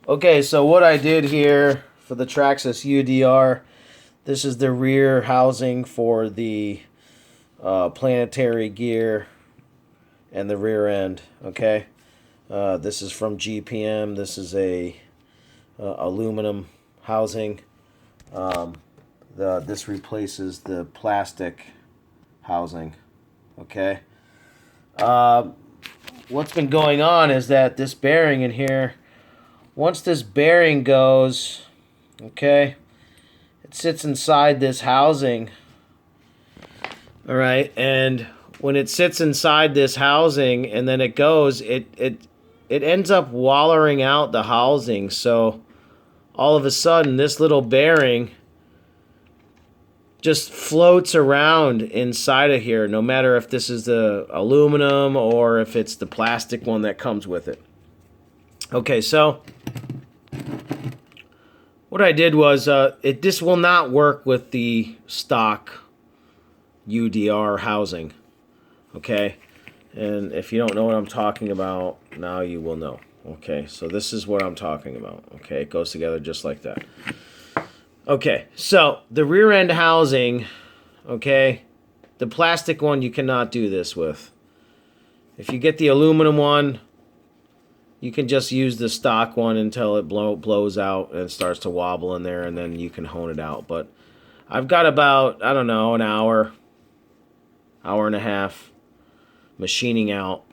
Okay, so what I did here for the Traxxas UDR, this is the rear housing for the planetary gear and the rear end. Okay, this is from GPM. This is a aluminum housing. This replaces the plastic housing. Okay. What's been going on is that this bearing in here, once this bearing goes, okay, it sits inside this housing. All right, and when it sits inside this housing and then it goes, it ends up wallering out the housing. So all of a sudden, this little bearing just floats around inside of here, no matter if this is the aluminum or if it's the plastic one that comes with it. Okay, so what I did was, this will not work with the stock UDR housing. Okay, and if you don't know what I'm talking about, now you will know. Okay, so this is what I'm talking about. Okay, it goes together just like that. Okay, so the rear end housing, okay, the plastic one you cannot do this with. If you get the aluminum one, you can just use the stock one until it blows out and starts to wobble in there, and then you can hone it out. But I've got about, I don't know, an hour and a half machining out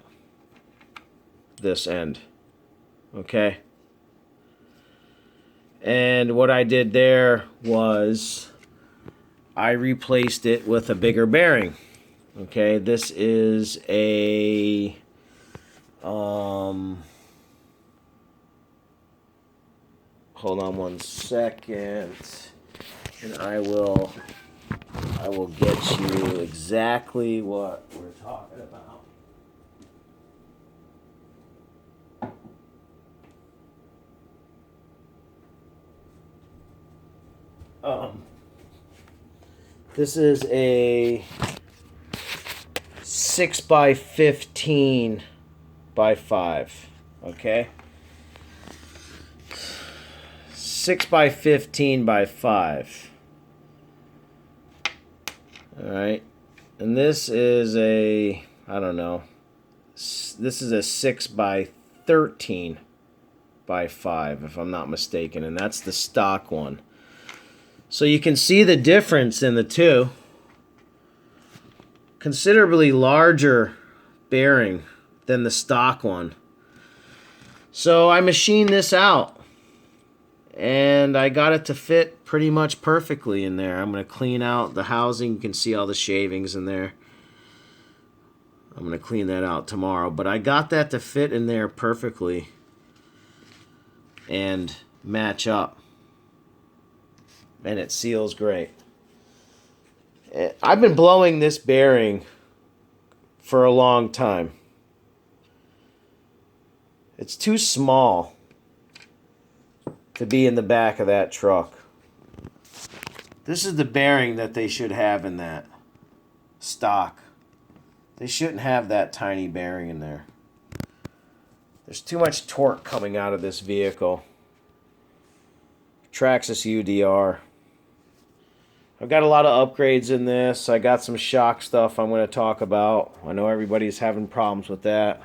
this end. Okay. And what I did there was I replaced it with a bigger bearing. Okay, this is a hold on one second, and I will get you exactly what we're talking about. This is a 6 by 15 by 5. Okay, 6 by 15 by 5. All right, and this is a, I don't know, this is a 6 by 13 by 5, if I'm not mistaken, and that's the stock one. So you can see the difference in the two. Considerably larger bearing than the stock one. So I machined this out, and I got it to fit pretty much perfectly in there. I'm going to clean out the housing. You can see all the shavings in there. I'm going to clean that out tomorrow. But I got that to fit in there perfectly and match up. And it seals great. I've been blowing this bearing for a long time. It's too small to be in the back of that truck. This is the bearing that they should have in that stock. They shouldn't have that tiny bearing in there. There's too much torque coming out of this vehicle. Traxxas UDR. I've got a lot of upgrades in this. I got some shock stuff I'm going to talk about. I know everybody's having problems with that.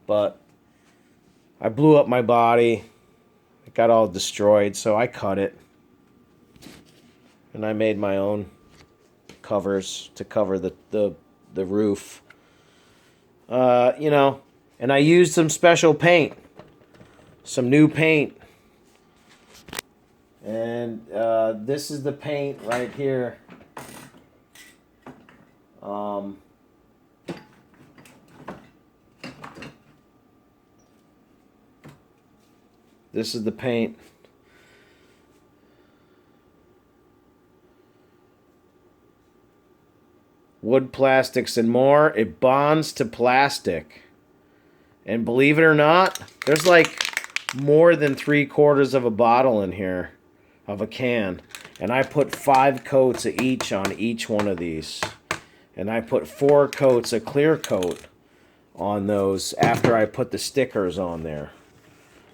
But I blew up my body. It got all destroyed, so I cut it. And I made my own covers to cover the roof. You know, and I used some special paint. Some new paint. And this is the paint right here. This is the paint. Wood, plastics, and more. It bonds to plastic. And believe it or not, there's like more than 3/4 of a bottle in here. Of a can, and I put 5 coats of each on each one of these, and I put 4 coats of clear coat on those after I put the stickers on there.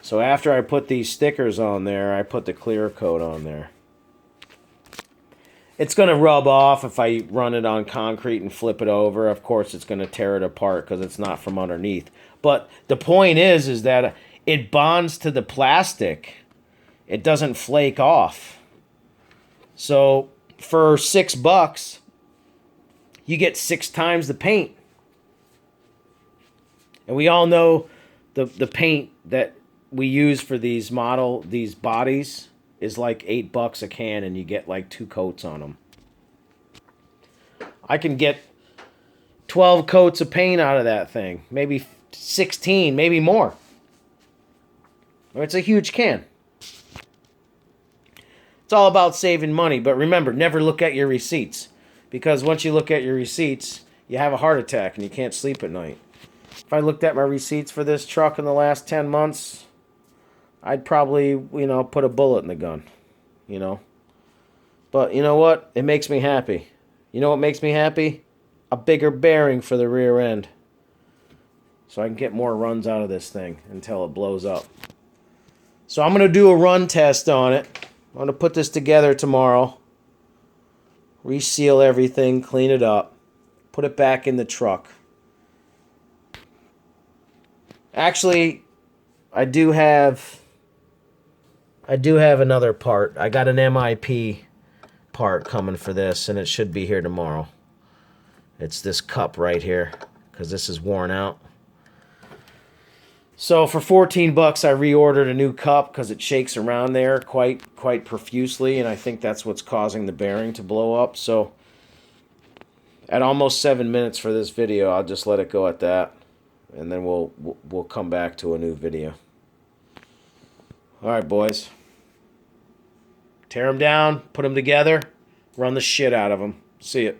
So after I put these stickers on there, I put the clear coat on there. It's going to rub off if I run it on concrete and flip it over. Of course, it's going to tear it apart because it's not from underneath. But the point is that it bonds to the plastic. It doesn't flake off. So for $6, you get 6 times the paint. And we all know the paint that we use for these bodies is like $8 a can, and you get like 2 coats on them. I can get 12 coats of paint out of that thing. Maybe 16, maybe more. It's a huge can. It's all about saving money, but remember, never look at your receipts. Because once you look at your receipts, you have a heart attack and you can't sleep at night. If I looked at my receipts for this truck in the last 10 months, I'd probably, put a bullet in the gun, But you know what? It makes me happy. You know what makes me happy? A bigger bearing for the rear end. So I can get more runs out of this thing until it blows up. So I'm going to do a run test on it. I'm going to put this together tomorrow. Reseal everything, clean it up. Put it back in the truck. Actually, I do have another part. I got an MIP part coming for this, and it should be here tomorrow. It's this cup right here, because this is worn out. So for $14, I reordered a new cup because it shakes around there quite profusely, and I think that's what's causing the bearing to blow up. So at almost 7 minutes for this video, I'll just let it go at that, and then we'll come back to a new video. All right, boys. Tear them down, put them together, run the shit out of them. See it.